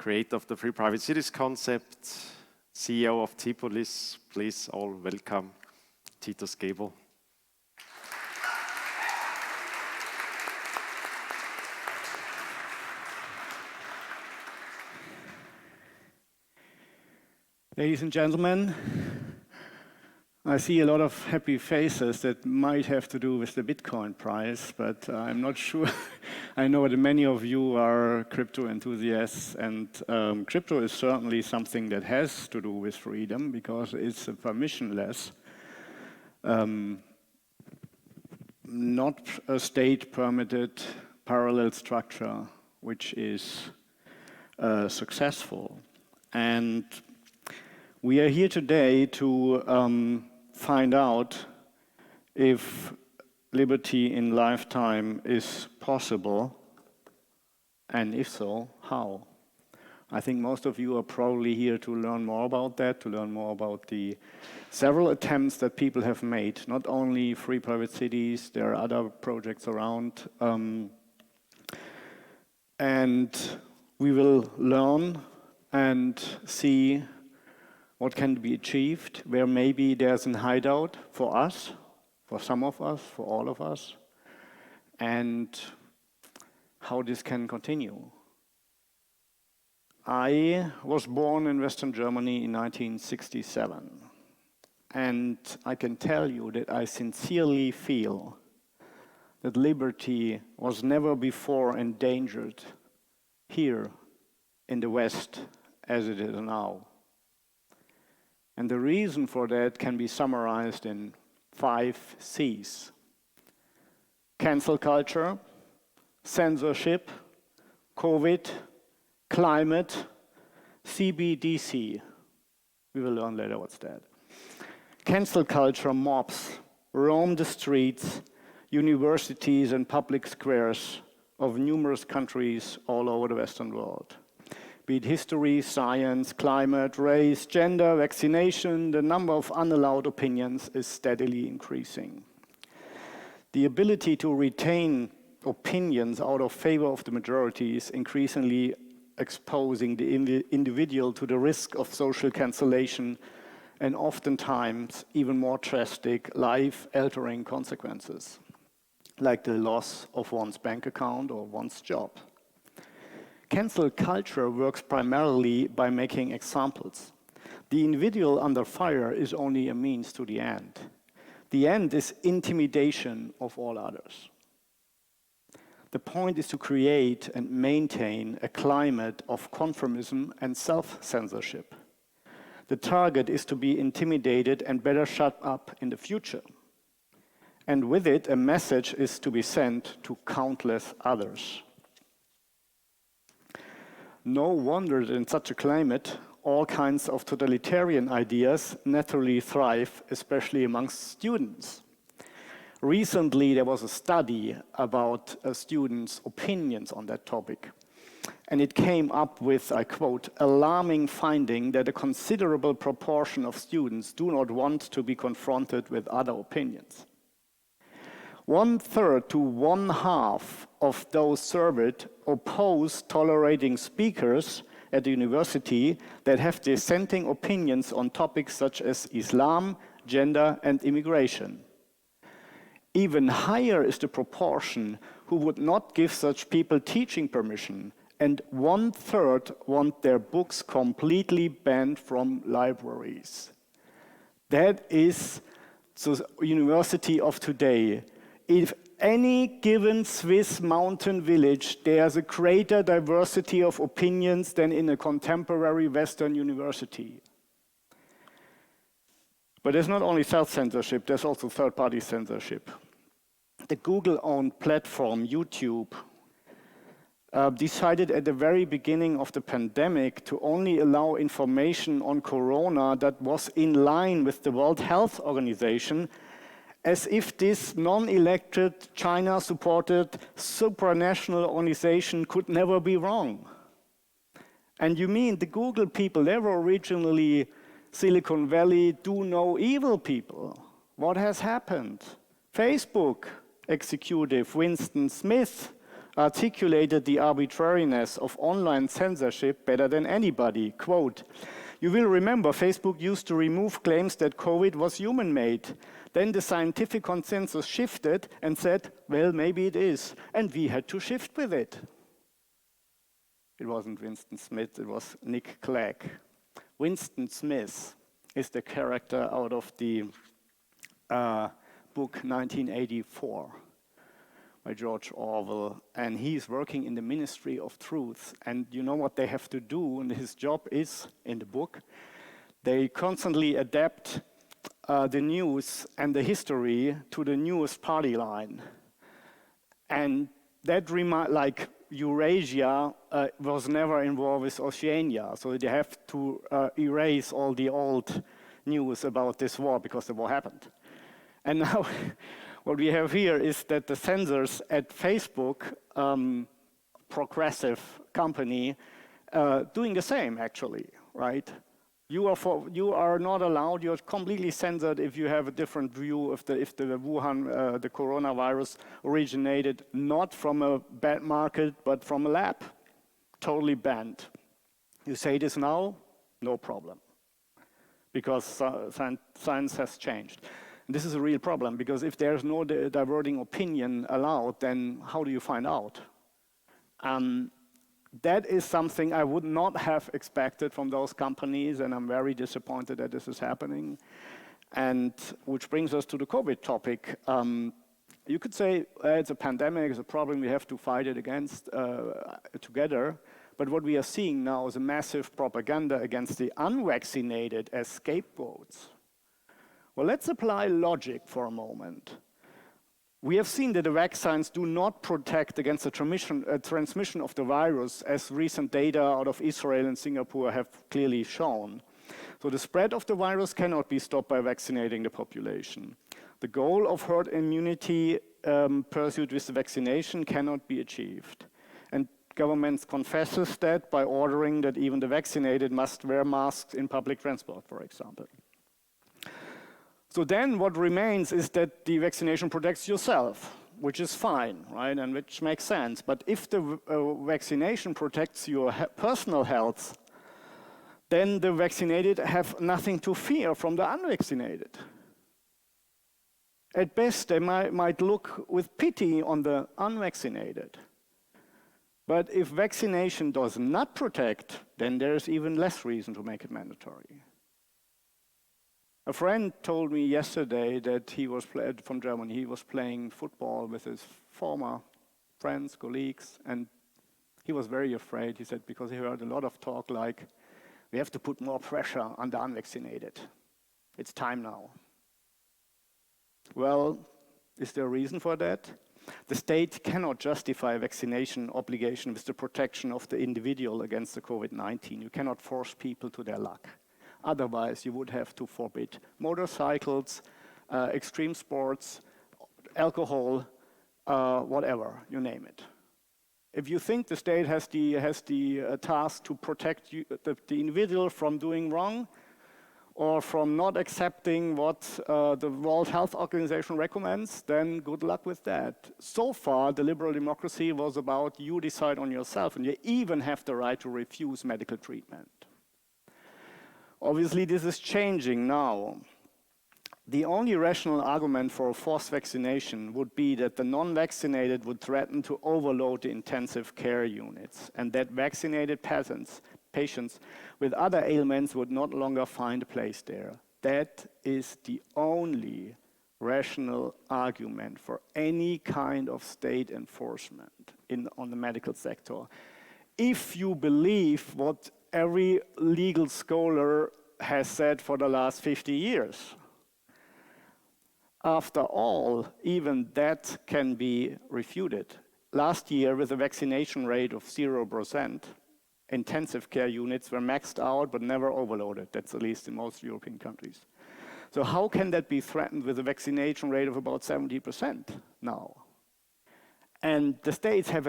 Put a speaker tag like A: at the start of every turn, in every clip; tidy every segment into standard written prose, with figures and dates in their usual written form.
A: creator of the Free Private Cities concept, CEO of TIPOLIS. Please all welcome Titus Gebel.
B: Ladies and gentlemen, I see a lot of happy faces that might have to do with the Bitcoin price, but I'm not sure. I know that many of you are crypto enthusiasts, and crypto is certainly something that has to do with freedom because it's a permissionless, not a state-permitted parallel structure which is successful. And we are here today to find out if liberty in lifetime is possible, and if so, how. I think most of you are probably here to learn more about that, to learn more about the several attempts that people have made, not only Free Private Cities, there are other projects around. And we will learn and see what can be achieved, where maybe there's a hideout for us, for some of us, for all of us, and how this can continue. I was born in Western Germany in 1967, and I can tell you that I sincerely feel that liberty was never before endangered here in the West as it is now. And the reason for that can be summarized in 5 C's. Cancel culture, censorship, COVID, climate, CBDC. We will learn later what's that. Cancel culture mobs roam the streets, universities and public squares of numerous countries all over the Western world. Be it history, science, climate, race, gender, vaccination, the number of unallowed opinions is steadily increasing. The ability to retain opinions out of favor of the majority is increasingly exposing the individual to the risk of social cancellation and oftentimes even more drastic, life-altering consequences, like the loss of one's bank account or one's job. Cancel culture works primarily by making examples. The individual under fire is only a means to the end. The end is intimidation of all others. The point is to create and maintain a climate of conformism and self-censorship. The target is to be intimidated and better shut up in the future. And with it, a message is to be sent to countless others. No wonder that in such a climate, all kinds of totalitarian ideas naturally thrive, especially amongst students. Recently, there was a study about students' opinions on that topic. And it came up with, I quote, alarming finding that a considerable proportion of students do not want to be confronted with other opinions. 1/3 to 1/2 of those surveyed oppose tolerating speakers at the university that have dissenting opinions on topics such as Islam, gender, and immigration. Even higher is the proportion who would not give such people teaching permission, and 1/3 want their books completely banned from libraries. That is the university of today. If any given Swiss mountain village, there's a greater diversity of opinions than in a contemporary Western university. But there's not only self-censorship, there's also third-party censorship. The Google-owned platform YouTube decided at the very beginning of the pandemic to only allow information on corona that was in line with the World Health Organization, as if this non-elected, China-supported, supranational organization could never be wrong. And you mean the Google people, they were originally Silicon Valley do no evil people. What has happened? Facebook executive Winston Smith articulated the arbitrariness of online censorship better than anybody. Quote, "You will remember Facebook used to remove claims that COVID was human-made. Then the scientific consensus shifted and said, well, maybe it is. And we had to shift with it." It wasn't Winston Smith, it was Nick Clegg. Winston Smith is the character out of the book 1984 by George Orwell, and he's working in the Ministry of Truth. And you know what they have to do, and his job is, in the book, they constantly adapt the news and the history to the newest party line. And that like Eurasia was never involved with Oceania, so they have to erase all the old news about this war because the war happened. And now what we have here is that the censors at Facebook, progressive company, doing the same actually, right? You are not allowed, you're completely censored if you have a different view if the Wuhan, the coronavirus originated not from a bad market, but from a lab. Totally banned. You say this now, no problem. Because science has changed. And this is a real problem, because if there's no diverting opinion allowed, then how do you find out? That is something I would not have expected from those companies, and I'm very disappointed that this is happening. And which brings us to the COVID topic. You could say it's a pandemic, it's a problem, we have to fight it against together. But what we are seeing now is a massive propaganda against the unvaccinated as scapegoats. Well, let's apply logic for a moment. We have seen that the vaccines do not protect against the transmission of the virus, as recent data out of Israel and Singapore have clearly shown. So the spread of the virus cannot be stopped by vaccinating the population. The goal of herd immunity pursued with the vaccination cannot be achieved. And governments confesses that by ordering that even the vaccinated must wear masks in public transport, for example. So then what remains is that the vaccination protects yourself, which is fine, right, and which makes sense. But if the vaccination protects your personal health, then the vaccinated have nothing to fear from the unvaccinated. At best, they might look with pity on the unvaccinated. But if vaccination does not protect, then there's even less reason to make it mandatory. A friend told me yesterday that he was from Germany. He was playing football with his former friends, colleagues, and he was very afraid. He said, because he heard a lot of talk like, we have to put more pressure on the unvaccinated. It's time now. Well, is there a reason for that? The state cannot justify a vaccination obligation with the protection of the individual against the COVID-19. You cannot force people to their luck. Otherwise, you would have to forbid motorcycles, extreme sports, alcohol, whatever, you name it. If you think the state has the task to protect the individual from doing wrong or from not accepting what the World Health Organization recommends, then good luck with that. So far, the liberal democracy was about you decide on yourself, and you even have the right to refuse medical treatment. Obviously, this is changing now. The only rational argument for a forced vaccination would be that the non-vaccinated would threaten to overload the intensive care units, and that vaccinated patients with other ailments would not longer find a place there. That is the only rational argument for any kind of state enforcement on the medical sector. If you believe what every legal scholar has said for the last 50 years. After all, even that can be refuted. Last year, with a vaccination rate of 0%, intensive care units were maxed out but never overloaded. That's at least in most European countries. So how can that be threatened with a vaccination rate of about 70% now? And the states have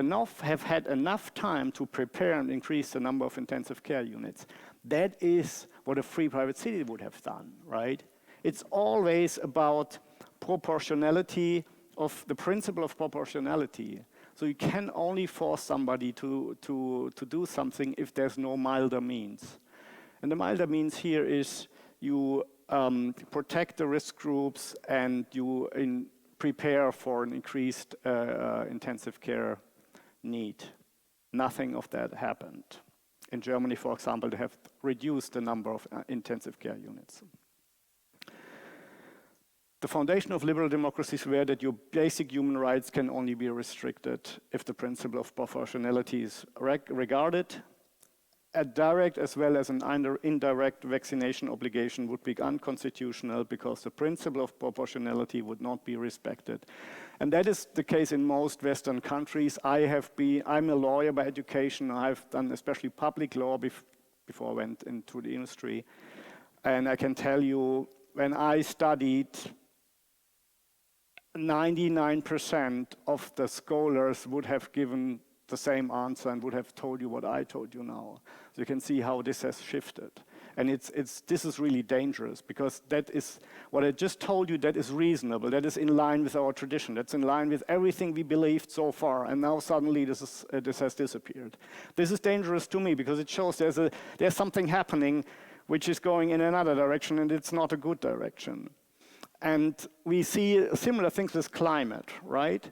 B: had enough time to prepare and increase the number of intensive care units. That is what a free private city would have done, right? It's always about proportionality, of the principle of proportionality. So you can only force somebody to do something if there's no milder means. And the milder means here is you protect the risk groups and you prepare for an increased intensive care need. Nothing of that happened. In Germany, for example, they have reduced the number of intensive care units. The foundation of liberal democracies were that your basic human rights can only be restricted if the principle of proportionality is regarded. A direct as well as an indirect vaccination obligation would be unconstitutional because the principle of proportionality would not be respected. And that is the case in most Western countries. I'm a lawyer by education. I've done especially public law before I went into the industry. And I can tell you, when I studied, 99% of the scholars would have given the same answer and would have told you what I told you now. So you can see how this has shifted. And this is really dangerous because that is what I just told you, that is reasonable, that is in line with our tradition, that's in line with everything we believed so far, and now suddenly this has disappeared. This is dangerous to me because it shows there's something happening which is going in another direction and it's not a good direction. And we see similar things with climate, right?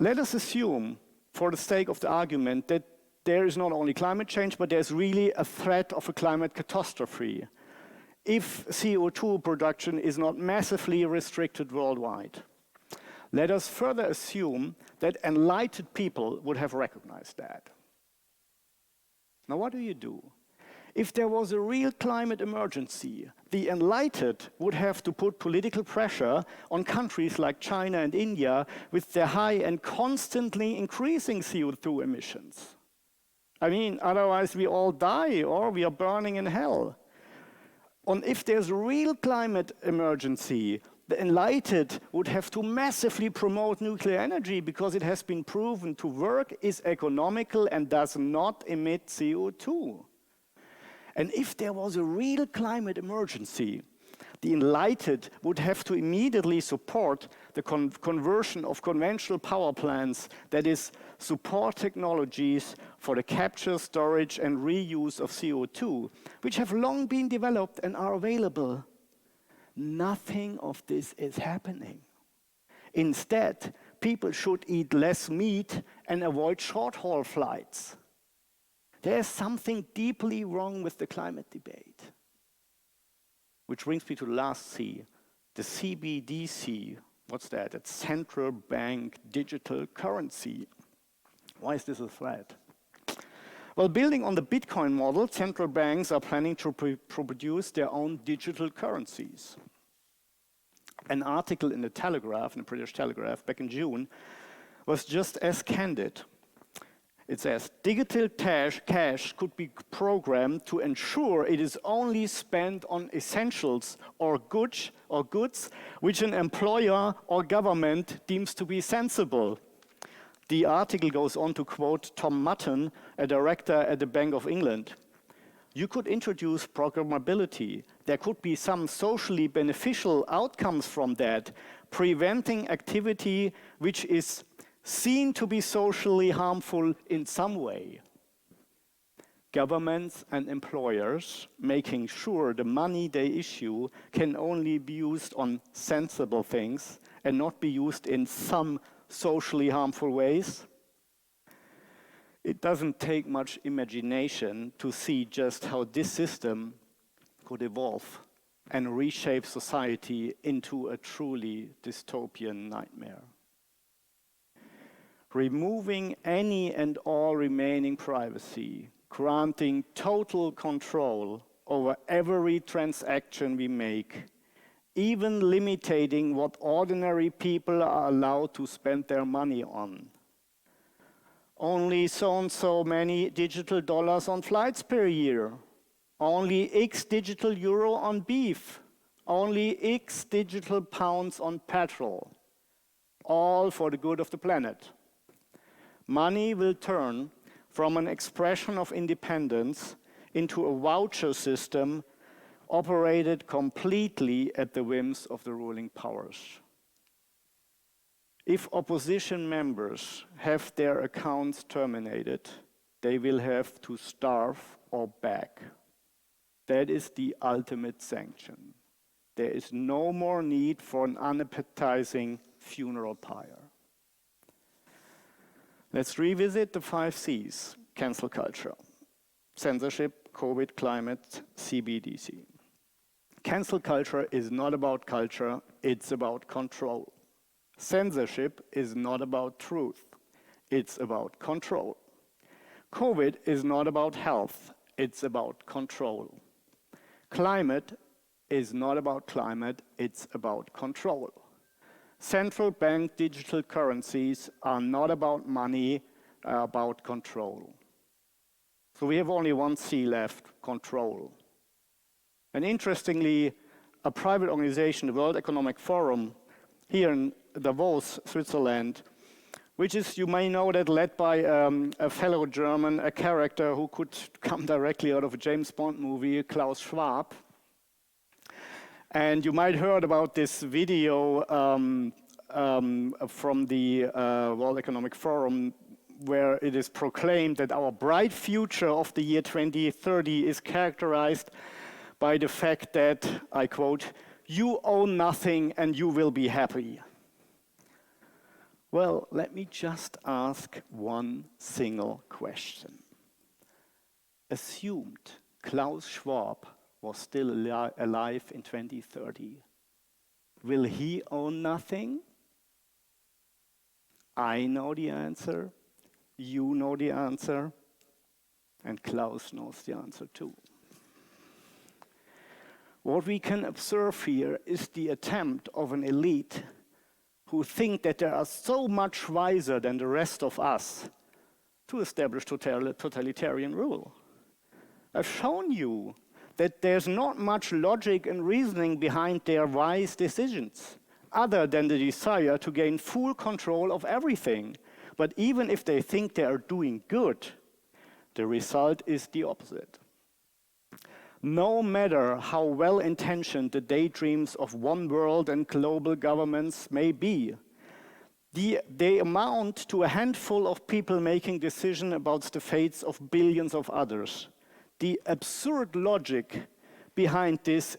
B: Let us assume, for the sake of the argument, that there is not only climate change, but there's really a threat of a climate catastrophe if CO2 production is not massively restricted worldwide. Let us further assume that enlightened people would have recognized that. Now, what do? If there was a real climate emergency, the enlightened would have to put political pressure on countries like China and India with their high and constantly increasing CO2 emissions. I mean, otherwise we all die or we are burning in hell. And if there's a real climate emergency, the enlightened would have to massively promote nuclear energy because it has been proven to work, is economical, and does not emit CO2. And if there was a real climate emergency, the enlightened would have to immediately support the conversion of conventional power plants, that is, support technologies for the capture, storage, and reuse of CO2, which have long been developed and are available. Nothing of this is happening. Instead, people should eat less meat and avoid short-haul flights. There is something deeply wrong with the climate debate. Which brings me to the last C, the CBDC. What's that? It's central bank digital currency. Why is this a threat? Well, building on the Bitcoin model, central banks are planning to produce their own digital currencies. An article in the Telegraph, in the British Telegraph, back in June, was just as candid. It says, digital cash could be programmed to ensure it is only spent on essentials or goods which an employer or government deems to be sensible. The article goes on to quote Tom Mutton, a director at the Bank of England. You could introduce programmability. There could be some socially beneficial outcomes from that, preventing activity which is seen to be socially harmful in some way. Governments and employers making sure the money they issue can only be used on sensible things and not be used in some socially harmful ways. It doesn't take much imagination to see just how this system could evolve and reshape society into a truly dystopian nightmare. Removing any and all remaining privacy, granting total control over every transaction we make, even limiting what ordinary people are allowed to spend their money on. Only so and so many digital dollars on flights per year. Only X digital euro on beef. Only X digital pounds on petrol. All for the good of the planet. Money will turn from an expression of independence into a voucher system operated completely at the whims of the ruling powers. If opposition members have their accounts terminated, they will have to starve or beg. That is the ultimate sanction. There is no more need for an unappetizing funeral pyre. Let's revisit the 5 C's: cancel culture, censorship, COVID, climate, CBDC. Cancel culture is not about culture, it's about control. Censorship is not about truth, it's about control. COVID is not about health, it's about control. Climate is not about climate, it's about control. Central bank digital currencies are not about money, about control. So we have only 1 C left: control. And interestingly, a private organization, the World Economic Forum, here in Davos, Switzerland, which is, you may know that, led by a fellow German, a character who could come directly out of a James Bond movie, Klaus Schwab. And you might heard about this video from the World Economic Forum, where it is proclaimed that our bright future of the year 2030 is characterized by the fact that, I quote, "You own nothing and you will be happy." Well, let me just ask one single question. Assumed Klaus Schwab was still alive in 2030, will he own nothing? I know the answer, you know the answer, and Klaus knows the answer too. What we can observe here is the attempt of an elite who think that they are so much wiser than the rest of us to establish totalitarian rule. I've shown you that there's not much logic and reasoning behind their wise decisions, other than the desire to gain full control of everything. But even if they think they are doing good, the result is the opposite. No matter how well-intentioned the daydreams of one world and global governments may be, they amount to a handful of people making decisions about the fates of billions of others. The absurd logic behind this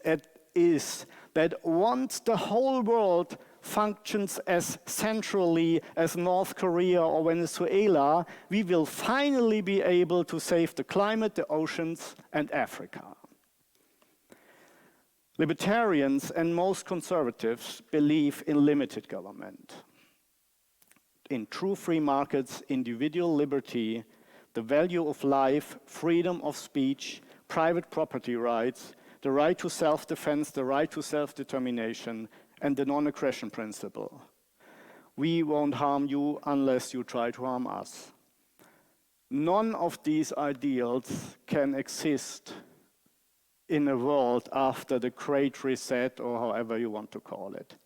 B: is that once the whole world functions as centrally as North Korea or Venezuela, we will finally be able to save the climate, the oceans, and Africa. Libertarians and most conservatives believe in limited government. In true free markets, individual liberty, the value of life, freedom of speech, private property rights, the right to self-defense, the right to self-determination, and the non-aggression principle. We won't harm you unless you try to harm us. None of these ideals can exist in a world after the Great Reset, or however you want to call it,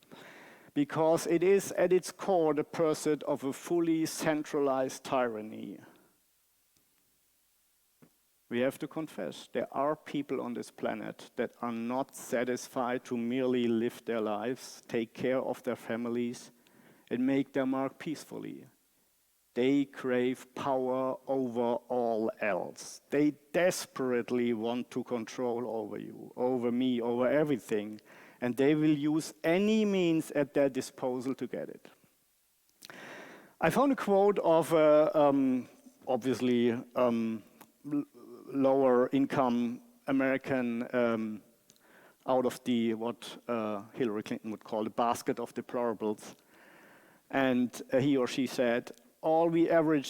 B: because it is at its core the pursuit of a fully centralized tyranny. We have to confess, there are people on this planet that are not satisfied to merely live their lives, take care of their families, and make their mark peacefully. They crave power over all else. They desperately want to control over you, over me, over everything, and they will use any means at their disposal to get it. I found a quote of obviously lower income American out of the what Hillary Clinton would call the basket of deplorables. And he or she said, "All we average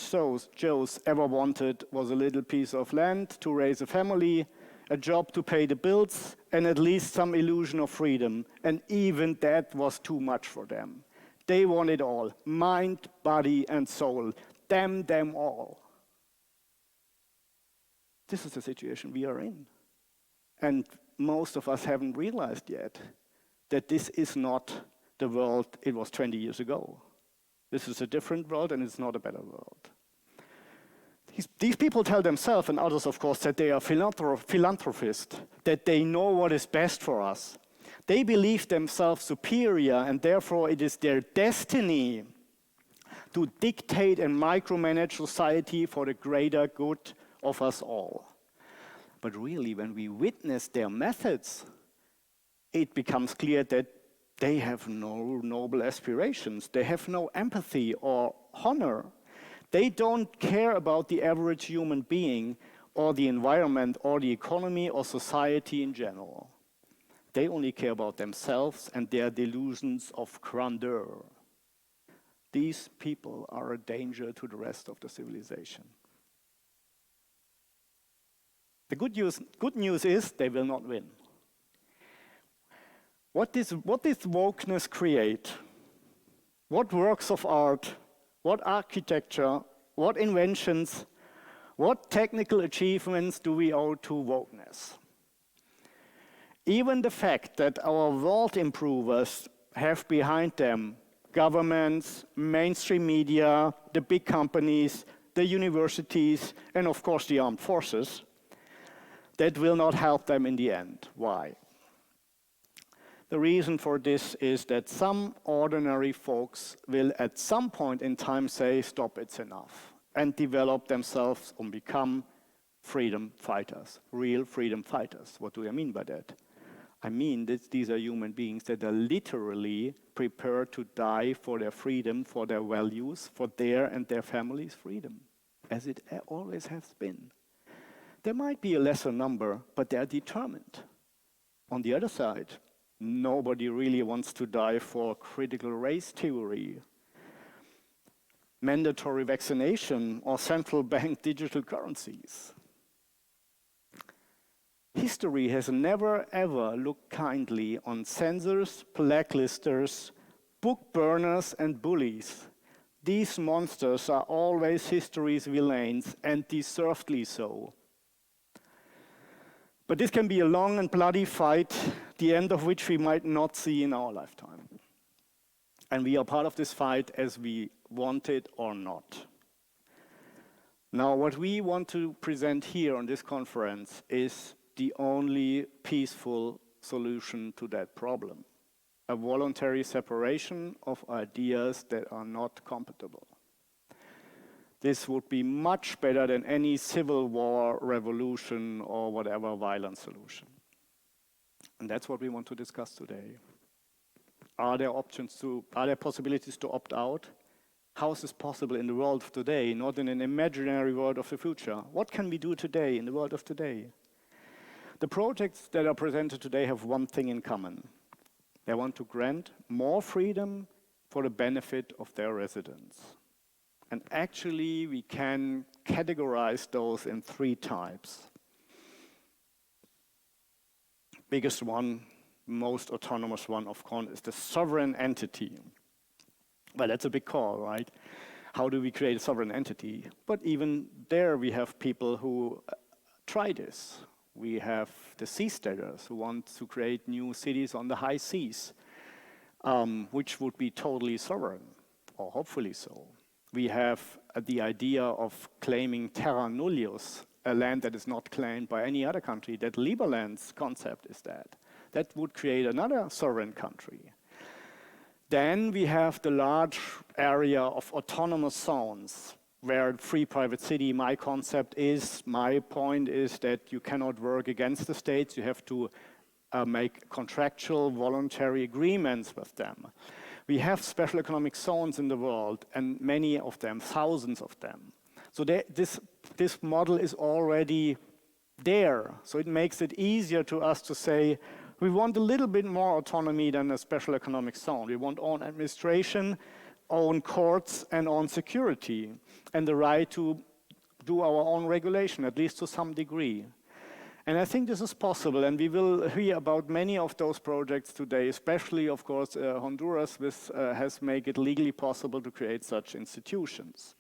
B: Joes ever wanted was a little piece of land to raise a family, a job to pay the bills, and at least some illusion of freedom. And even that was too much for them. They want it all, mind, body, and soul. Damn them all." This is the situation we are in. And most of us haven't realized yet that this is not the world it was 20 years ago. This is a different world, and it's not a better world. These people tell themselves, and others of course, that they are philanthropists, that they know what is best for us. They believe themselves superior, and therefore it is their destiny to dictate and micromanage society for the greater good of us all. But really, when we witness their methods, it becomes clear that they have no noble aspirations. They have no empathy or honor. They don't care about the average human being or the environment or the economy or society in general. They only care about themselves and their delusions of grandeur. These people are a danger to the rest of the civilization. The good news is they will not win. What does wokeness create? What works of art, what architecture, what inventions, what technical achievements do we owe to wokeness? Even the fact that our world improvers have behind them governments, mainstream media, the big companies, the universities, and of course the armed forces, that will not help them in the end. Why? The reason for this is that some ordinary folks will at some point in time say, stop, it's enough, and develop themselves and become freedom fighters, real freedom fighters. What do I mean by that? I mean that these are human beings that are literally prepared to die for their freedom, for their values, for their and their families' freedom, as it always has been. There might be a lesser number, but they are determined. On the other side, nobody really wants to die for critical race theory, mandatory vaccination, or central bank digital currencies. History has never ever looked kindly on censors, blacklisters, book burners, and bullies. These monsters are always history's villains, and deservedly so. But this can be a long and bloody fight, the end of which we might not see in our lifetime. And we are part of this fight as we want it or not. Now, what we want to present here on this conference is the only peaceful solution to that problem: a voluntary separation of ideas that are not compatible. This would be much better than any civil war, revolution, or whatever violent solution. And that's what we want to discuss today. Are there possibilities to opt out? How is this possible in the world of today, not in an imaginary world of the future? What can we do today in the world of today? The projects that are presented today have one thing in common. They want to grant more freedom for the benefit of their residents. And actually, we can categorize those in three types. Biggest one, most autonomous one, of course, is the sovereign entity. Well, that's a big call, right? How do we create a sovereign entity? But even there, we have people who try this. We have the seasteaders who want to create new cities on the high seas, which would be totally sovereign, or hopefully so. We have the idea of claiming terra nullius, a land that is not claimed by any other country. That Liberland's concept is that. That would create another sovereign country. Then we have the large area of autonomous zones, where free private city, my point is that you cannot work against the states. You have to make contractual, voluntary agreements with them. We have special economic zones in the world, and many of them, thousands of them. So this model is already there. So it makes it easier to us to say, we want a little bit more autonomy than a special economic zone. We want own administration, own courts, and own security, and the right to do our own regulation, at least to some degree. And I think this is possible, and we will hear about many of those projects today, especially, of course, Honduras has made it legally possible to create such institutions.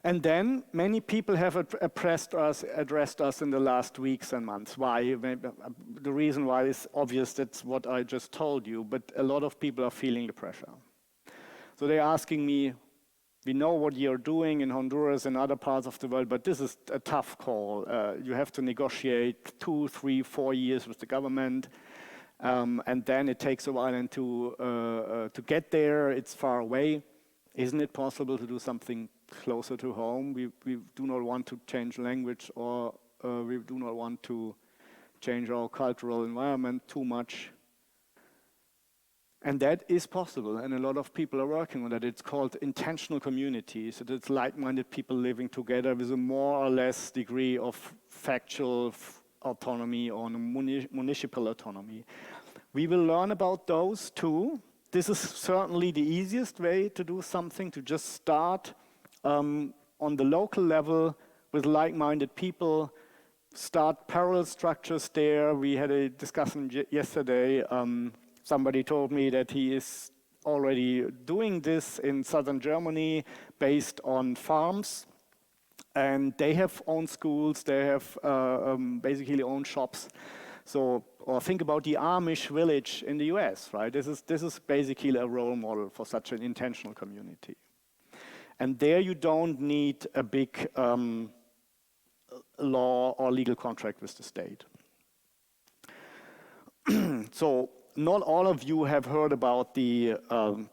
B: And then many people have addressed us in the last weeks and months. Why? The reason why is obvious, that's what I just told you, but a lot of people are feeling the pressure. So they're asking me, we know what you're doing in Honduras and other parts of the world, but this is a tough call. You have to negotiate 2, 3, 4 years with the government, and then it takes a while to get there. It's far away. Isn't it possible to do something closer to home? We do not want to change language, or we do not want to change our cultural environment too much. And that is possible, and a lot of people are working on that. It's called intentional communities. It's like-minded people living together with a more or less degree of factual autonomy or municipal autonomy. We will learn about those too. This is certainly the easiest way to do something, to just start on the local level with like-minded people, start parallel structures there. We had a discussion yesterday. Somebody told me that he is already doing this in southern Germany based on farms. And they have own schools, they have basically own shops. So, or think about the Amish village in the US, right? This is basically a role model for such an intentional community. And there you don't need a big law or legal contract with the state. So, not all of you have heard about the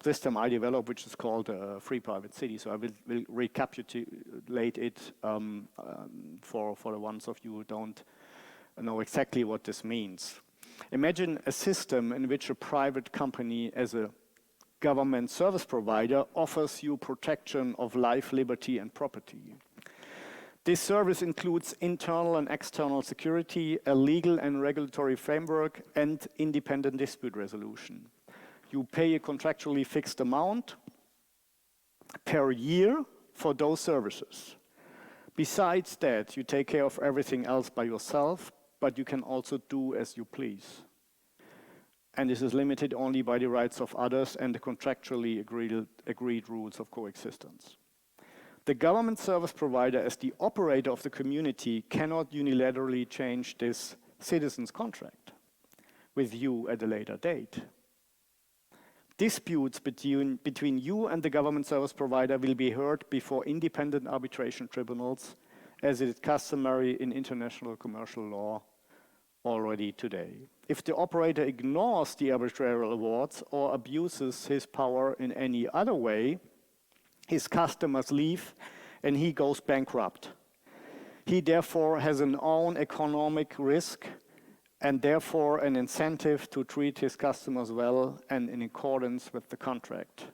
B: system I developed, which is called Free Private City. So I will recapitulate it for the ones of you who don't know exactly what this means. Imagine a system in which a private company, as a government service provider, offers you protection of life, liberty, and property. This service includes internal and external security, a legal and regulatory framework, and independent dispute resolution. You pay a contractually fixed amount per year for those services. Besides that, you take care of everything else by yourself, but you can also do as you please. And this is limited only by the rights of others and the contractually agreed rules of coexistence. The government service provider, as the operator of the community, cannot unilaterally change this citizen's contract with you at a later date. Disputes between you and the government service provider will be heard before independent arbitration tribunals, as it is customary in international commercial law already today. If the operator ignores the arbitral awards or abuses his power in any other way, his customers leave and he goes bankrupt. He therefore has an own economic risk and therefore an incentive to treat his customers well and in accordance with the contract,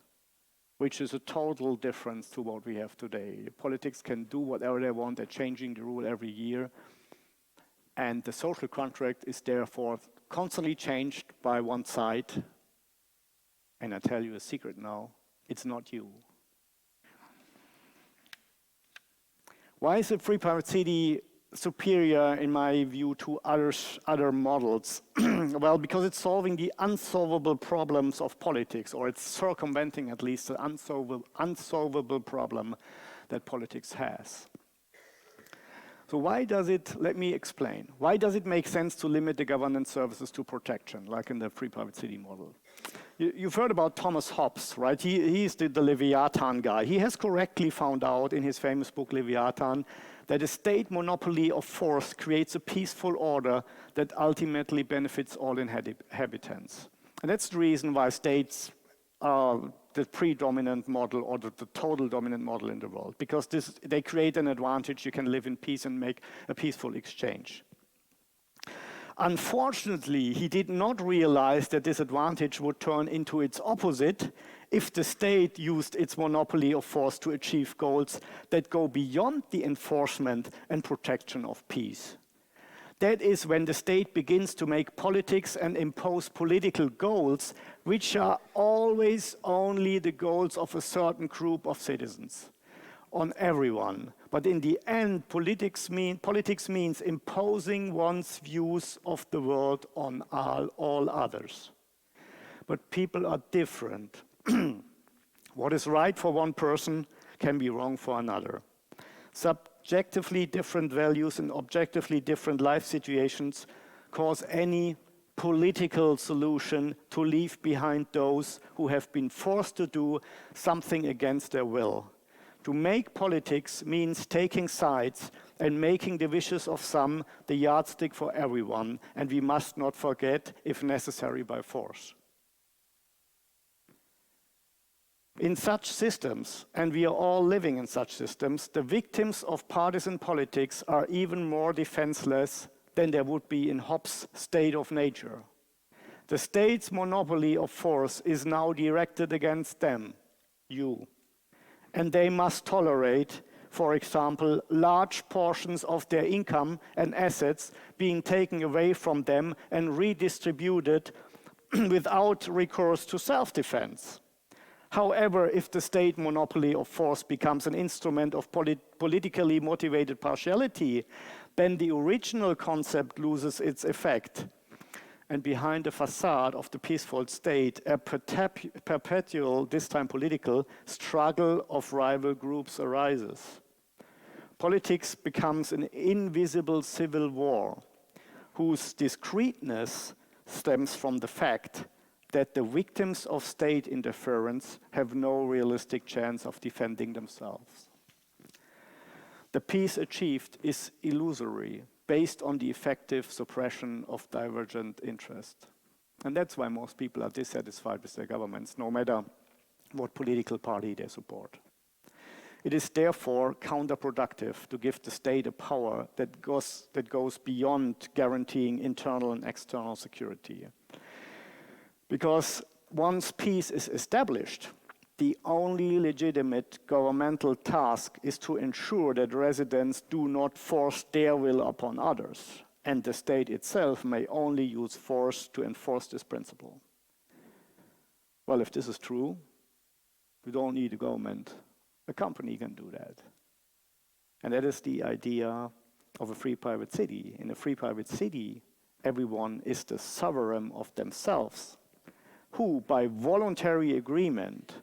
B: which is a total difference to what we have today. Politics can do whatever they want, they're changing the rule every year, and the social contract is therefore constantly changed by one side. And I tell you a secret now, it's not you. Why is a free private city superior, in my view, to other models? Well, because it's solving the unsolvable problems of politics, or it's circumventing at least the unsolvable problem that politics has. So why does it, let me explain, why does it make sense to limit the governance services to protection, like in the free private city model? You've heard about Thomas Hobbes, right? He's the Leviathan guy. He has correctly found out in his famous book Leviathan that a state monopoly of force creates a peaceful order that ultimately benefits all inhabitants. And that's the reason why states are the predominant model or the total dominant model in the world, because they create an advantage. You can live in peace and make a peaceful exchange. Unfortunately, he did not realize that this advantage would turn into its opposite if the state used its monopoly of force to achieve goals that go beyond the enforcement and protection of peace. That is when the state begins to make politics and impose political goals, which are always only the goals of a certain group of citizens, on everyone. But in the end, politics means imposing one's views of the world on all others. But people are different. What is right for one person can be wrong for another. Subjectively different values and objectively different life situations cause any political solution to leave behind those who have been forced to do something against their will. To make politics means taking sides and making the wishes of some the yardstick for everyone, and we must not forget, if necessary, by force. In such systems, and we are all living in such systems, the victims of partisan politics are even more defenseless than there would be in Hobbes' state of nature. The state's monopoly of force is now directed against them, you. And they must tolerate, for example, large portions of their income and assets being taken away from them and redistributed without recourse to self-defense. However, if the state monopoly of force becomes an instrument of politically motivated partiality, then the original concept loses its effect. And behind the facade of the peaceful state, a perpetual, this time political, struggle of rival groups arises. Politics becomes an invisible civil war, whose discreteness stems from the fact that the victims of state interference have no realistic chance of defending themselves. The peace achieved is illusory, based on the effective suppression of divergent interest. And that's why most people are dissatisfied with their governments, no matter what political party they support. It is therefore counterproductive to give the state a power that goes beyond guaranteeing internal and external security. Because once peace is established, the only legitimate governmental task is to ensure that residents do not force their will upon others, and the state itself may only use force to enforce this principle. Well, if this is true, we don't need a government. A company can do that. And that is the idea of a free private city. In a free private city, everyone is the sovereign of themselves, who, by voluntary agreement,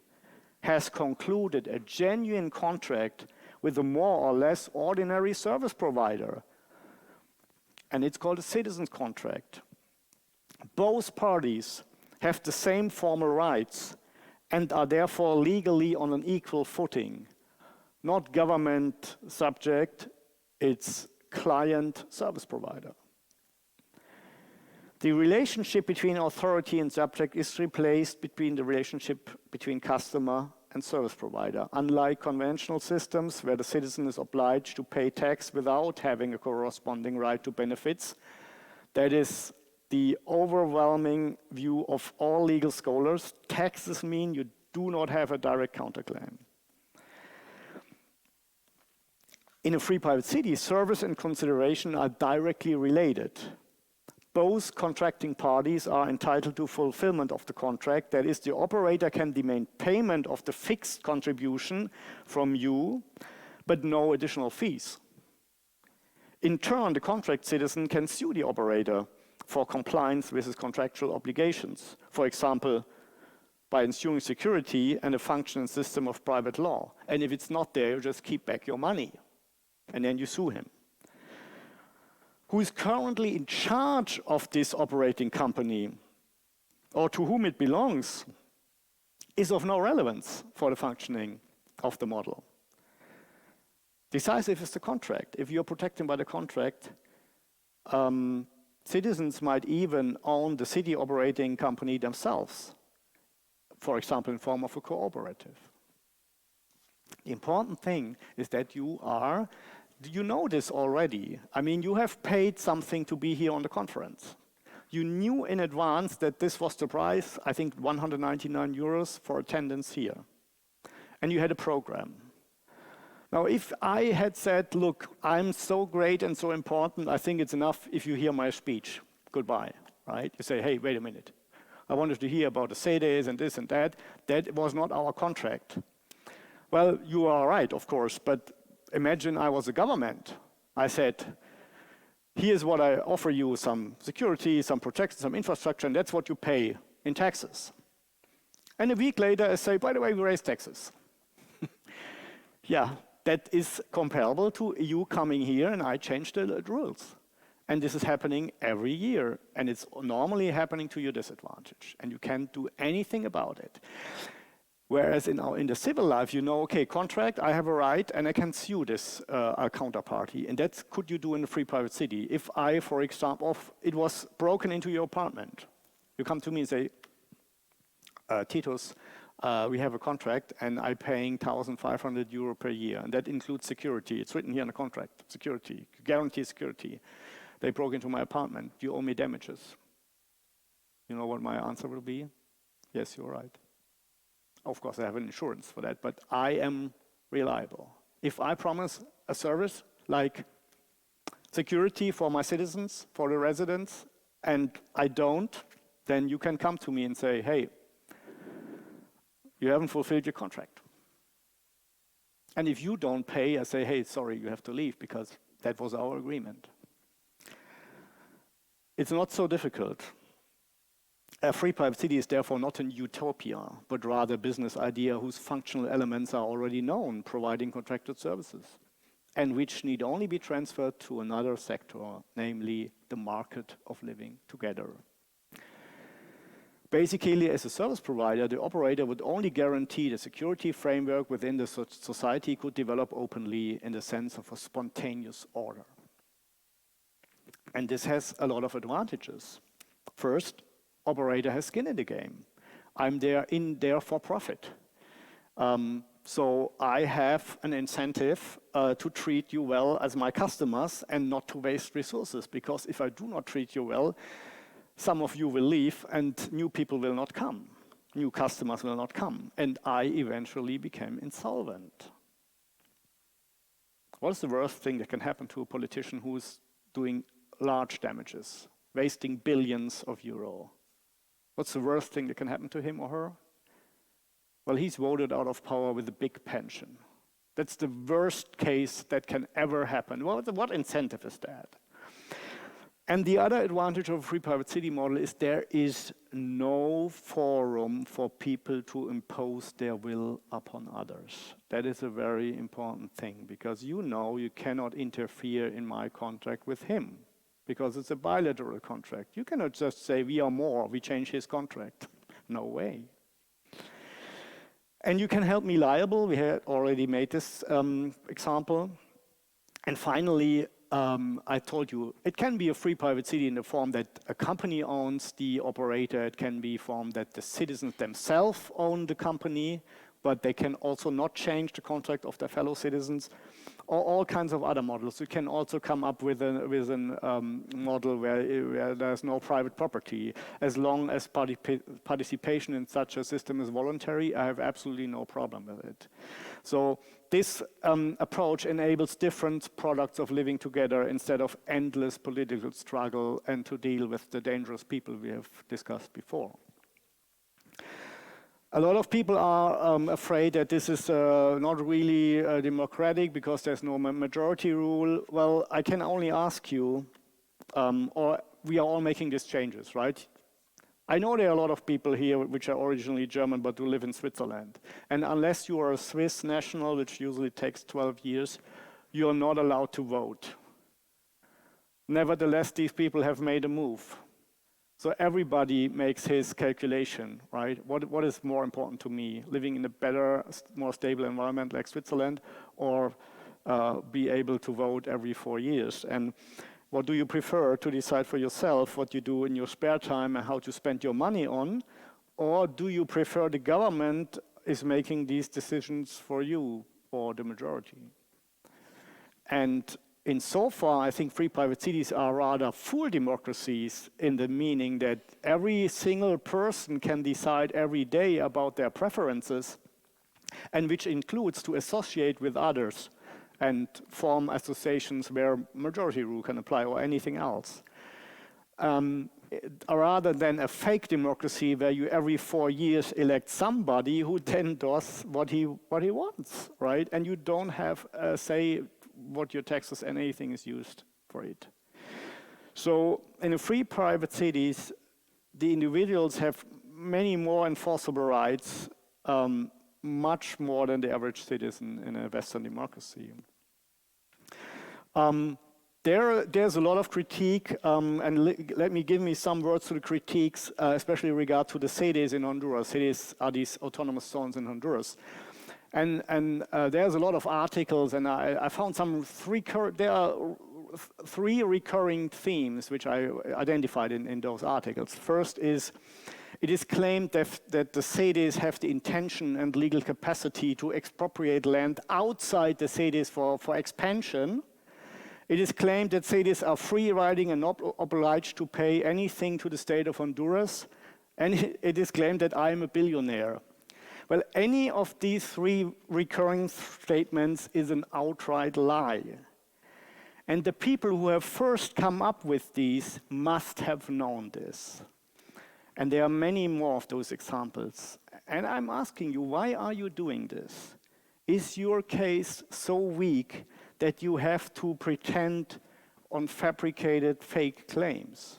B: has concluded a genuine contract with a more or less ordinary service provider. And it's called a citizen's contract. Both parties have the same formal rights and are therefore legally on an equal footing. Not government subject, it's client service provider. The relationship between authority and subject is replaced between the relationship between customer and service provider. Unlike conventional systems where the citizen is obliged to pay tax without having a corresponding right to benefits, that is the overwhelming view of all legal scholars. Taxes mean you do not have a direct counterclaim. In a free private city, service and consideration are directly related. Both contracting parties are entitled to fulfillment of the contract. That is, the operator can demand payment of the fixed contribution from you, but no additional fees. In turn, the contract citizen can sue the operator for compliance with his contractual obligations. For example, by ensuring security and a functioning system of private law. And if it's not there, you just keep back your money. And then you sue him. Who is currently in charge of this operating company, or to whom it belongs, is of no relevance for the functioning of the model. Decisive is the contract. If you're protected by the contract, citizens might even own the city operating company themselves, for example, in form of a cooperative. The important thing is that you know this already. I mean, you have paid something to be here on the conference. You knew in advance that this was the price, I think 199 euros for attendance here. And you had a program. Now, if I had said, look, I'm so great and so important, I think it's enough if you hear my speech. Goodbye, right? You say, hey, wait a minute. I wanted to hear about the ZEDEs and this and that. That was not our contract. Well, you are right, of course, but imagine I was a government. I said, here's what I offer you, some security, some protection, some infrastructure, and that's what you pay in taxes. And a week later, I say, by the way, we raise taxes. Yeah, that is comparable to you coming here and I change the rules. And this is happening every year, and it's normally happening to your disadvantage, and you can't do anything about it. Whereas in the civil life, you know, okay, contract, I have a right, and I can sue this counterparty. And that's could you do in a free private city. If I, for example, it was broken into your apartment, you come to me and say, Titus, we have a contract and I'm paying 1,500 euro per year, and that includes security. It's written here in the contract, security, guarantee security. They broke into my apartment, you owe me damages. You know what my answer will be? Yes, you're right. Of course, I have an insurance for that, but I am reliable. If I promise a service like security for my citizens, for the residents, and I don't, then you can come to me and say, hey, you haven't fulfilled your contract. And if you don't pay, I say, hey, sorry, you have to leave because that was our agreement. It's not so difficult. A free private city is therefore not an utopia, but rather a business idea whose functional elements are already known, providing contracted services, and which need only be transferred to another sector, namely the market of living together. Basically, as a service provider, the operator would only guarantee the security framework within the society could develop openly in the sense of a spontaneous order. And this has a lot of advantages. First, operator has skin in the game. I'm there for profit. So I have an incentive to treat you well as my customers and not to waste resources, because if I do not treat you well, some of you will leave and new people will not come. New customers will not come. And I eventually became insolvent. What is the worst thing that can happen to a politician who is doing large damages, wasting billions of euro? What's the worst thing that can happen to him or her? Well, he's voted out of power with a big pension. That's the worst case that can ever happen. Well, what incentive is that? And the other advantage of a free private city model is there is no forum for people to impose their will upon others. That is a very important thing, because you know you cannot interfere in my contract with him, because it's a bilateral contract. You cannot just say, we are more, we change his contract. No way. And you can help me liable. We had already made this example. And finally, I told you, it can be a free private city in the form that a company owns the operator. It can be form that the citizens themselves own the company, but they can also not change the contract of their fellow citizens, or all kinds of other models. You can also come up with a model where there's no private property. As long as participation in such a system is voluntary, I have absolutely no problem with it. So this approach enables different products of living together instead of endless political struggle and to deal with the dangerous people we have discussed before. A lot of people are afraid that this is not really democratic because there's no majority rule. Well, I can only ask you, or we are all making these changes, right? I know there are a lot of people here which are originally German but do live in Switzerland. And unless you are a Swiss national, which usually takes 12 years, you are not allowed to vote. Nevertheless, these people have made a move. So everybody makes his calculation, right? What is more important to me, living in a better, more stable environment like Switzerland, or be able to vote every 4 years? And what do you prefer to decide for yourself, what you do in your spare time and how to spend your money on? Or do you prefer the government is making these decisions for you or the majority? And insofar, I think free private cities are rather full democracies in the meaning that every single person can decide every day about their preferences, and which includes to associate with others and form associations where majority rule can apply or anything else. Rather than a fake democracy where you every 4 years elect somebody who then does what he wants, right? And you don't have a say what your taxes and anything is used for it. So in the free private cities, the individuals have many more enforceable rights, much more than the average citizen in a Western democracy. There's a lot of critique, and let me give me some words to the critiques, especially in regard to the ZEDEs in Honduras. ZEDEs are these autonomous zones in Honduras. And there's a lot of articles, and I found there are 3 recurring themes which I identified in those articles. First is, It is claimed that the ZEDEs have the intention and legal capacity to expropriate land outside the ZEDEs for expansion. It is claimed that ZEDEs are free riding and not obliged to pay anything to the state of Honduras. And it is claimed that I am a billionaire. Well, any of these three recurring statements is an outright lie. And the people who have first come up with these must have known this. And there are many more of those examples. And I'm asking you, why are you doing this? Is your case so weak that you have to pretend on fabricated fake claims?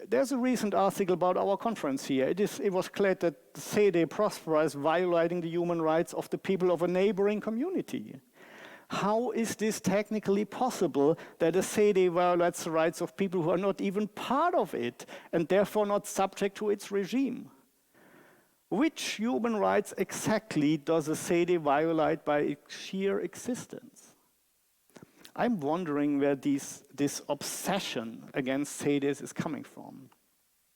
B: There's a recent article about our conference here. It was declared that ZEDE Prospera is violating the human rights of the people of a neighboring community. How is this technically possible that a ZEDE violates the rights of people who are not even part of it and therefore not subject to its regime? Which human rights exactly does a ZEDE violate by its sheer existence? I'm wondering where this obsession against ZEDEs is coming from.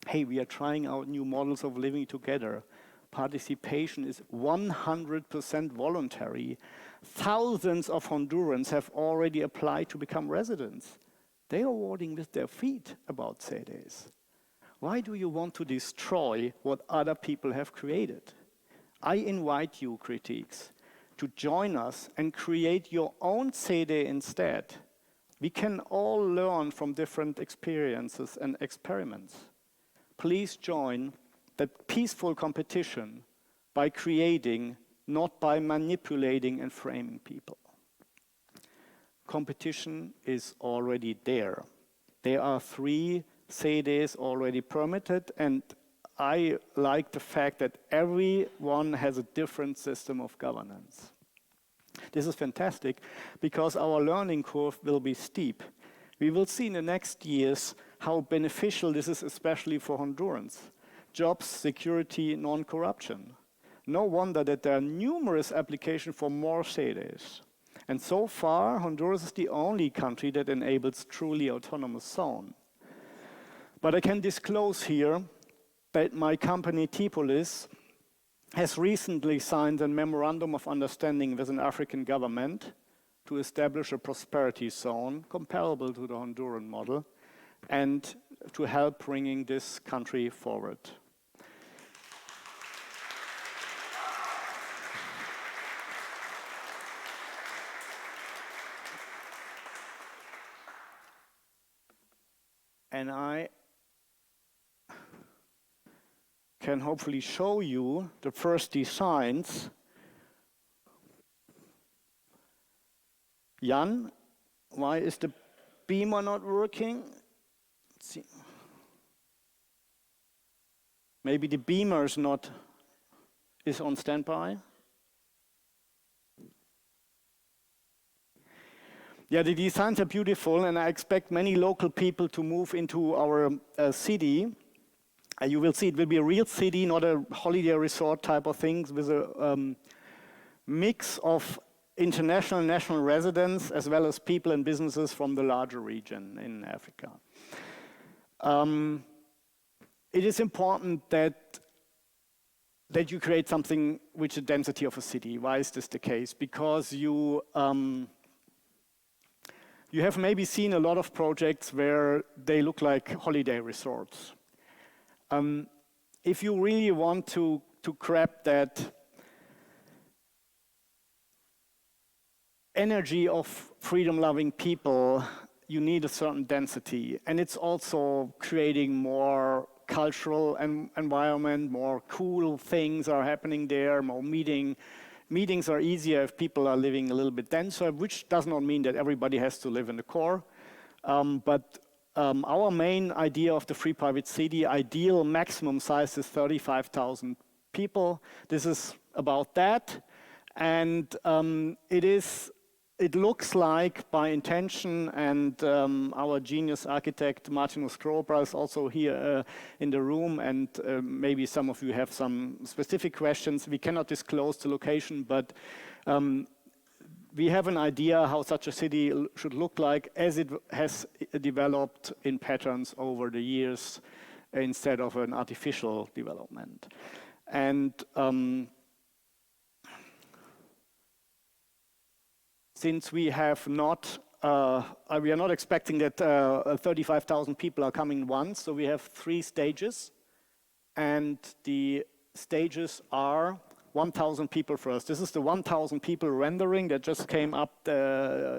B: Hey, we are trying out new models of living together. Participation is 100% voluntary. Thousands of Hondurans have already applied to become residents. They are voting with their feet about ZEDEs. Why do you want to destroy what other people have created? I invite you, critics, to join us and create your own ZEDE instead. We can all learn from different experiences and experiments. Please join the peaceful competition by creating, not by manipulating and framing people. Competition is already there. There are 3 ZEDEs already permitted, and I like the fact that everyone has a different system of governance. This is fantastic because our learning curve will be steep. We will see in the next years how beneficial this is, especially for Hondurans. Jobs, security, non-corruption. No wonder that there are numerous applications for more ZEDEs. And so far, Honduras is the only country that enables truly autonomous zone. But I can disclose here that my company TIPOLIS has recently signed a memorandum of understanding with an African government to establish a prosperity zone comparable to the Honduran model and to help bringing this country forward. And I can hopefully show you the first designs. Jan, why is the beamer not working? Let's see. Maybe the beamer is on standby. Yeah, the designs are beautiful, and I expect many local people to move into our city. You will see it will be a real city, not a holiday resort type of things, with a mix of international and national residents, as well as people and businesses from the larger region in Africa. It is important that you create something which is the density of a city. Why is this the case? Because you have maybe seen a lot of projects where they look like holiday resorts. If you really want to grab that energy of freedom-loving people, you need a certain density. And it's also creating more cultural environment, more cool things are happening there, more meetings are easier if people are living a little bit denser, which does not mean that everybody has to live in the core. But our main idea of the free private city, ideal maximum size is 35,000 people. This is about that. And it looks like, by intention, and our genius architect Martin Ostrobra is also here in the room, and maybe some of you have some specific questions. We cannot disclose the location, but we have an idea how such a city should look like as it has developed in patterns over the years instead of an artificial development. And since we have not, we are not expecting that 35,000 people are coming once, so we have 3 stages, and the stages are 1,000 people first. This is the 1,000 people rendering that just came up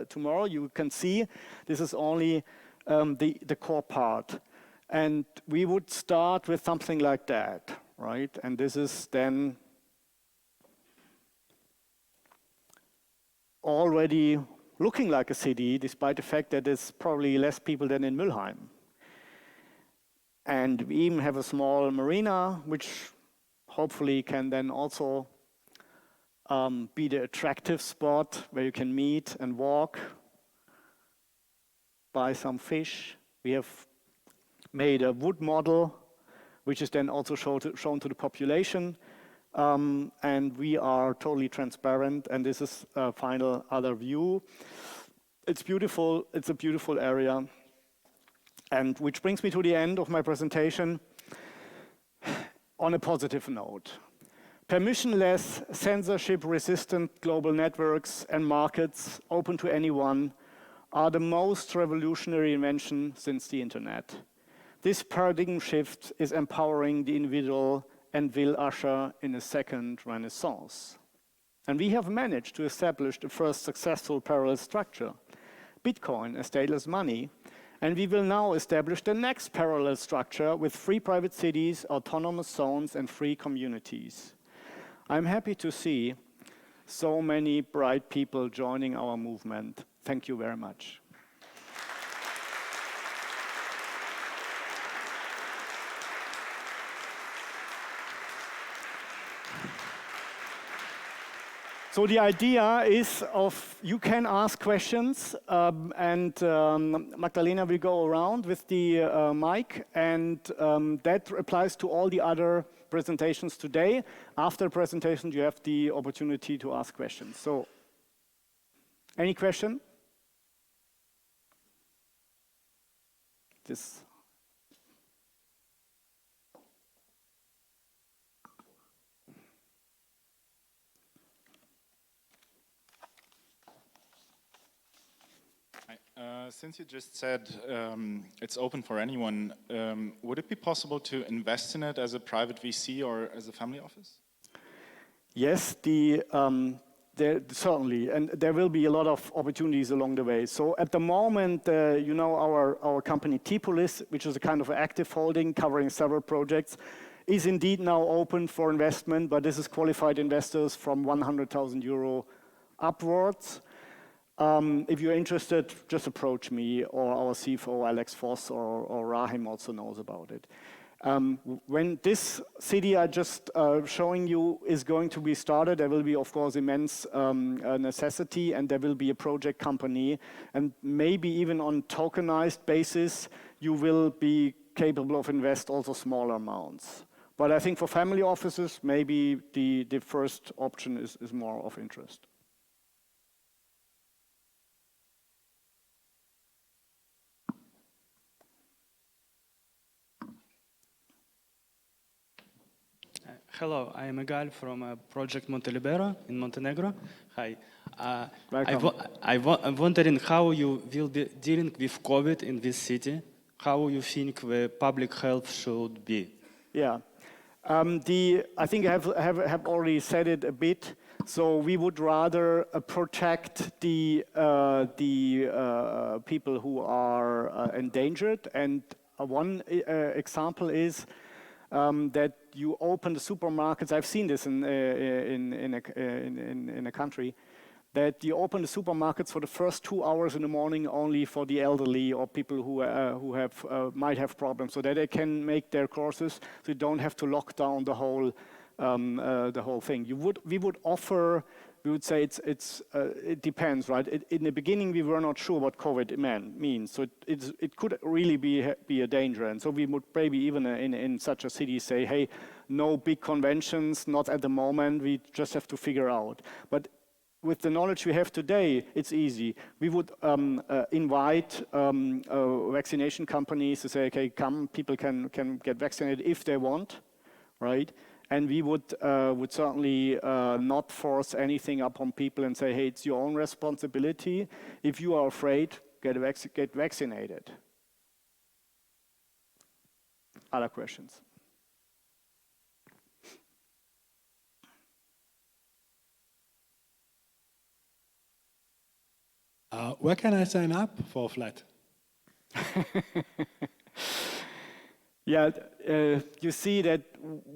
B: tomorrow. You can see this is only the core part. And we would start with something like that, right? And this is then already looking like a city, despite the fact that there's probably less people than in Mülheim. And we even have a small marina, which hopefully can then also be the attractive spot where you can meet and walk, buy some fish. We have made a wood model, which is then also shown to the population. And we are totally transparent, and this is a final other view. It's beautiful, it's a beautiful area. And which brings me to the end of my presentation on a positive note. Permissionless, censorship-resistant global networks and markets open to anyone are the most revolutionary invention since the internet. This paradigm shift is empowering the individual and will usher in a second renaissance. And we have managed to establish the first successful parallel structure, Bitcoin as stateless money, and we will now establish the next parallel structure with free private cities, autonomous zones, and free communities. I'm happy to see so many bright people joining our movement. Thank you very much. So the idea is you can ask questions, and Magdalena will go around with the mic, and that applies to all the other presentations today. After the presentation, you have the opportunity to ask questions. So, any question? This.
C: Since you just said it's open for anyone, would it be possible to invest in it as a private VC or as a family office?
B: Yes, certainly, and there will be a lot of opportunities along the way. So at the moment, you know, our company TIPOLIS, which is a kind of active holding covering several projects, is indeed now open for investment, but this is qualified investors from 100,000 euro upwards. If you're interested, just approach me or our CFO, Alex Voss, or Rahim also knows about it. When this city I just showing you is going to be started, there will be, of course, immense necessity, and there will be a project company, and maybe even on tokenized basis, you will be capable of invest also smaller amounts. But I think for family offices, maybe the first option is more of interest.
D: Hello, I am Egal from Project Montelibero in Montenegro. Hi. I'm wondering how you will be dealing with COVID in this city. How you think the public health should be?
B: Yeah, I think I have already said it a bit. So we would rather protect the people who are endangered. And one example is that you open the supermarkets. I've seen this in a country, that you open the supermarkets for the first 2 hours in the morning only for the elderly or people who might have problems, so that they can make their courses. So you don't have to lock down the whole thing. We would offer. We would say it depends, right? In the beginning, we were not sure what COVID means, so it could really be a danger, and so we would maybe even in such a city say, hey, no big conventions, not at the moment. We just have to figure out. But with the knowledge we have today, it's easy. We would invite vaccination companies to say, okay, come, people can get vaccinated if they want, right? And we would certainly not force anything upon people and say, hey, it's your own responsibility. If you are afraid, get vaccinated. Other questions?
E: Where can I sign up for a flat?
B: Yeah, you see that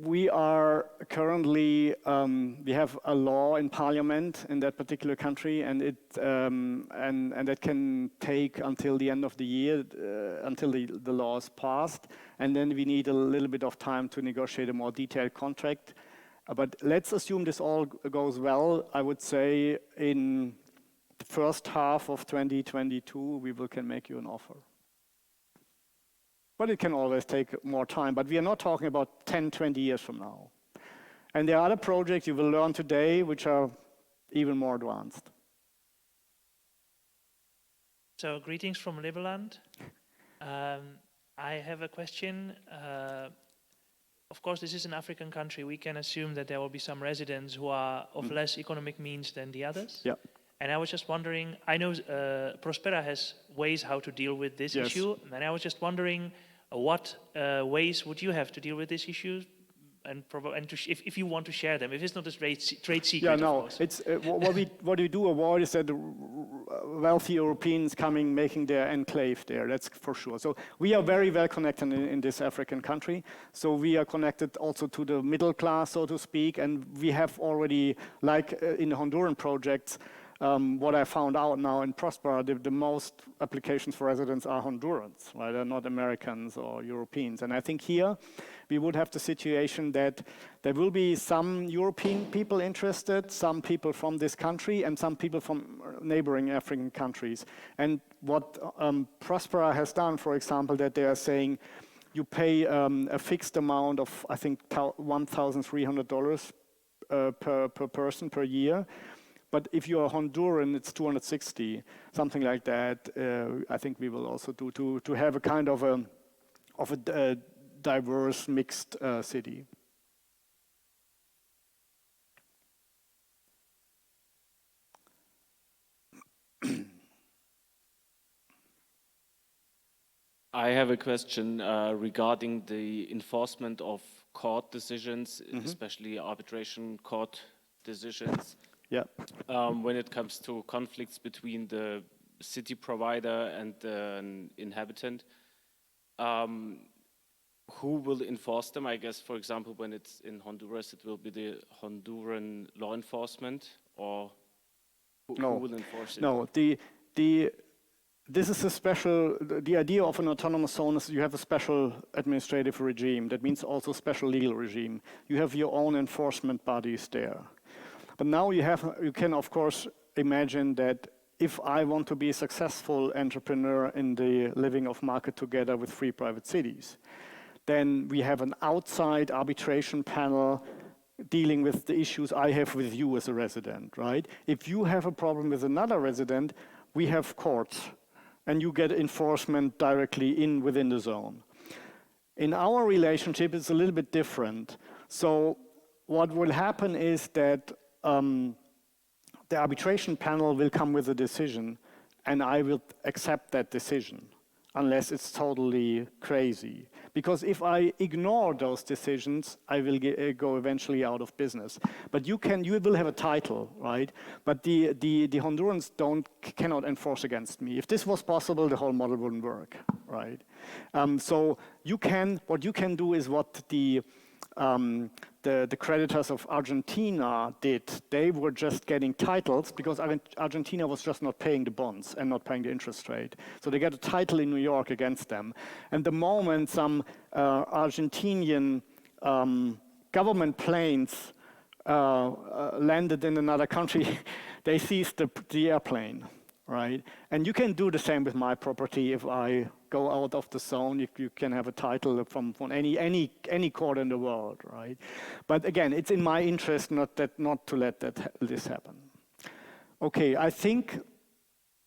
B: we are currently, we have a law in parliament in that particular country, and and that can take until the end of the year, until the law is passed, and then we need a little bit of time to negotiate a more detailed contract. But let's assume this all goes well. I would say in the first half of 2022, we can make you an offer. But it can always take more time. But we are not talking about 10, 20 years from now. And there are other projects you will learn today which are even more advanced.
F: So greetings from Liberland. I have a question. Of course, this is an African country. We can assume that there will be some residents who are of less economic means than the others.
B: Yeah.
F: And I was just wondering, I know Prospera has ways how to deal with this issue. And I was just wondering, what ways would you have to deal with this issue? And if you want to share them, if it's not a trade secret.
B: Yeah, no.
F: Of course.
B: It's what we do avoid is that the wealthy Europeans making their enclave there. That's for sure. So we are very well connected in this African country. So we are connected also to the middle class, so to speak. And we have already, like in the Honduran projects, what I found out now in Prospera, the most applications for residents are Hondurans, right? They're not Americans or Europeans. And I think here we would have the situation that there will be some European people interested, some people from this country, and some people from neighboring African countries. And what Prospera has done, for example, that they are saying you pay a fixed amount of, I think, $1,300 per person per year. But if you're a Honduran, it's 260, something like that. I think we will also do to have a kind of a diverse, mixed city.
G: I have a question regarding the enforcement of court decisions, especially arbitration court decisions.
B: Yeah.
G: When it comes to conflicts between the city provider and an inhabitant, who will enforce them? I guess, for example, when it's in Honduras, it will be the Honduran law enforcement, or who will enforce it?
B: No, this is a special, the idea of an autonomous zone is you have a special administrative regime. That means also special legal regime. You have your own enforcement bodies there. But now you can, of course, imagine that if I want to be a successful entrepreneur in the living of market together with free private cities, then we have an outside arbitration panel dealing with the issues I have with you as a resident, right? If you have a problem with another resident, we have courts, and you get enforcement directly within the zone. In our relationship, it's a little bit different. So what will happen is that the arbitration panel will come with a decision, and I will accept that decision, unless it's totally crazy. Because if I ignore those decisions, I will go eventually out of business. But you will have a title, right? But the Hondurans cannot enforce against me. If this was possible, the whole model wouldn't work, right? So what you can do is what the creditors of Argentina did. They were just getting titles because Argentina was just not paying the bonds and not paying the interest rate. So they get a title in New York against them. And the moment some Argentinian government planes landed in another country, they seized the airplane, right? And you can do the same with my property. If I go out of the zone, you can have a title from any court in the world, right? But again, it's in my interest not to let this happen. Okay, I think,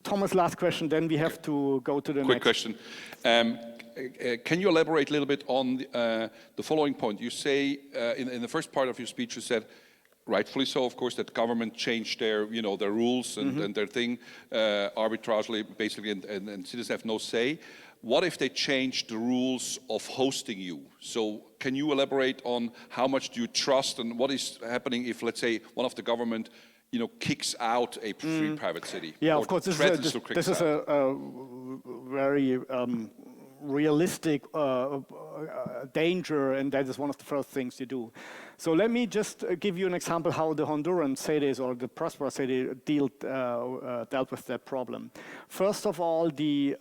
B: Thomas, last question, then we have to go to the next.
H: Quick question. Can you elaborate a little bit on the following point? You say, in the first part of your speech, you said, rightfully so, of course, that government changed their, their rules and their thing arbitrarily, basically, and citizens have no say. What if they change the rules of hosting you? So can you elaborate on how much do you trust and what is happening if, let's say, one of the government kicks out a free private city?
B: Yeah, of course, this is a very realistic danger, and that is one of the first things you do. So let me just give you an example how the Honduran ZEDEs or the Prospera ZEDE dealt with that problem. First of all, the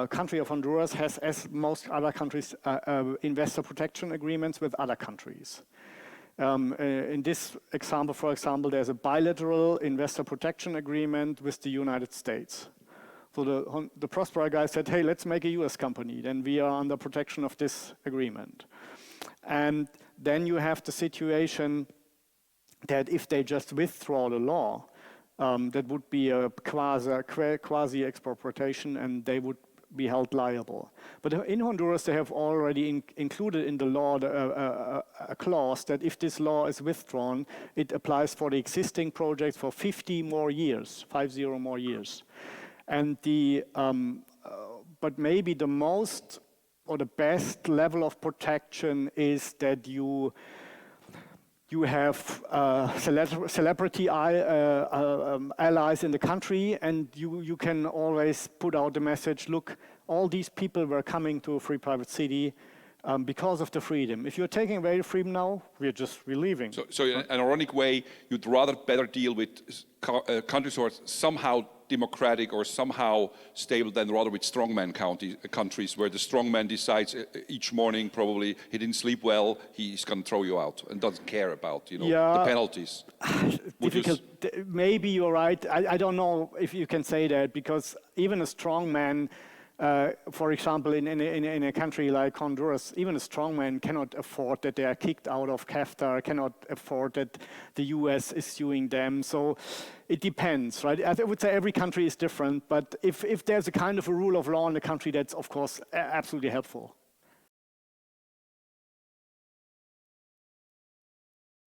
B: country of Honduras has, as most other countries, investor protection agreements with other countries. In this example, for example, there's a bilateral investor protection agreement with the United States. So the Prospera guy said, hey, let's make a US company. Then we are under protection of this agreement. And then you have the situation that if they just withdraw the law, that would be a quasi-expropriation and they would be held liable. But in Honduras, they have already included in the law a clause that if this law is withdrawn, it applies for the existing projects for 50 more years, 50 more years. And but maybe the most or the best level of protection is that you have celebrity allies in the country, and you can always put out the message, look, all these people were coming to a free private city because of the freedom. If you're taking away the freedom now, we're leaving.
H: So in an ironic way, you'd rather better deal with countries who are somehow democratic or somehow stable than rather with strongman countries where the strongman decides each morning probably he didn't sleep well, he's going to throw you out and doesn't care about the penalties.
B: Difficult. Maybe you're right. I don't know if you can say that, because even a strongman, for example, in a country like Honduras, even a strongman cannot afford that they are kicked out of CAFTA, cannot afford that the US is suing them. So it depends, right? I would say every country is different, but if there's a kind of a rule of law in the country, that's of course absolutely helpful.